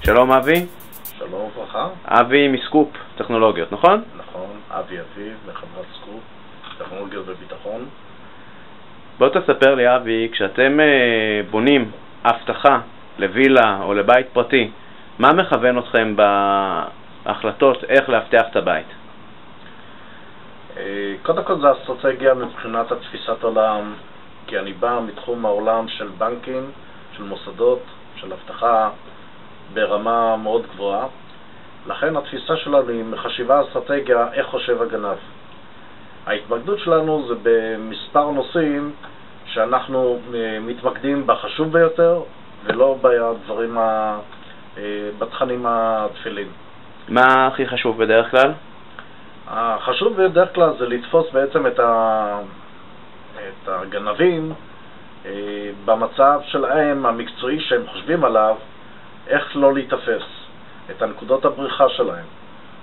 שלום אבי. שלום וברכה. אבי מסקופ טכנולוגיות, נכון? נכון, אבי מחברת סקופ, טכנולוגיות וביטחון. בוא תספר לי אבי, כשאתם בונים אבטחה לווילה או לבית פרטי, מה מכוון אתכם בהחלטות איך לאבטח את הבית? קודם כל זה אסטרטגיה מבחינת התפיסת עולם, כי אני בא מתחום העולם של בנקים, של מוסדות, של אבטחה ברמה מאוד גבוהה. לכן התפיסה שלנו היא מחשיבה אסטרטגיה איך חושב הגנב. ההתמקדות שלנו זה במספר נושאים שאנחנו מתמקדים בחשוב ביותר ולא בדברים בתכנים התפלים. מה הכי חשוב בדרך כלל? החשוב בדרך כלל זה לתפוס בעצם את הגנבים במצב שלהם המקצועי שהם חושבים עליו, איך לא להתאפס, את הנקודות הבריחה שלהם,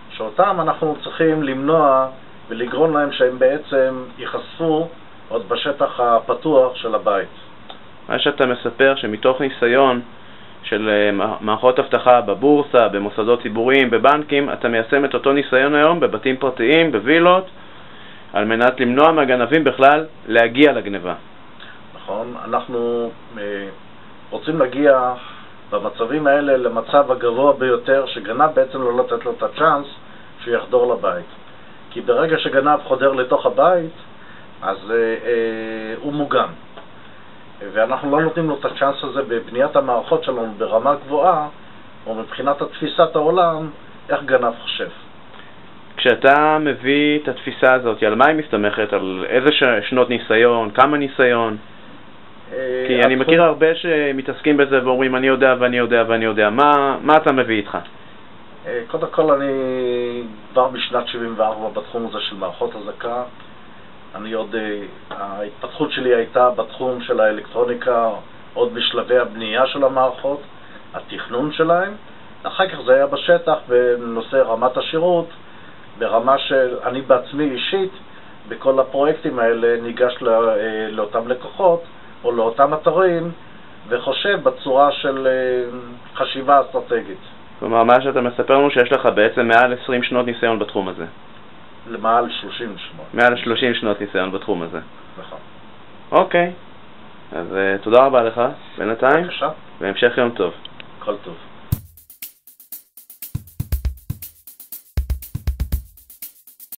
שאותם אנחנו צריכים למנוע ולגרום להם שהם בעצם ייחשפו עוד בשטח הפתוח של הבית. מה שאתה מספר שמתוך ניסיון של מערכות אבטחה בבורסה, במוסדות ציבוריים, בבנקים, אתה מיישם את אותו ניסיון היום בבתים פרטיים, בווילות, על מנת למנוע מהגנבים בכלל להגיע לגניבה. נכון, אנחנו רוצים להגיע במצבים האלה למצב הגבוה ביותר, שגנב בעצם לא לתת לו את הצ'אנס שהוא יחדור לבית. כי ברגע שגנב חודר לתוך הבית, אז הוא מוגן. ואנחנו לא נותנים לו את הצ'אנס הזה בבניית המערכות שלנו ברמה גבוהה, או מבחינת התפיסת העולם, איך גנב חושב. כשאתה מביא את התפיסה הזאת, על מה היא מסתמכת? על איזה שנות ניסיון? כמה ניסיון? כי אני מכיר הרבה שמתעסקים בזה ואומרים אני יודע ואני יודע ואני יודע. מה אתה מביא איתך? קודם כל אני כבר בשנת 74 בתחום הזה של מערכות הזקה. ההתפתחות שלי הייתה בתחום של האלקטרוניקה עוד בשלבי הבנייה של המערכות, התכנון שלהם. אחר כך זה היה בשטח בנושא רמת השירות, ברמה של אני בעצמי אישית בכל הפרויקטים האלה ניגש לאותם לקוחות או לאותם אתרים וחושב בצורה של חשיבה אסטרטגית. כלומר, מה שאתה מספר לנו שיש לך בעצם מעל 20 שנות ניסיון בתחום הזה. למעל 30 שנות. מעל 30 שנות ניסיון בתחום הזה. נכון. אוקיי. אז תודה רבה לך בינתיים. בבקשה. והמשך יום טוב. כל טוב.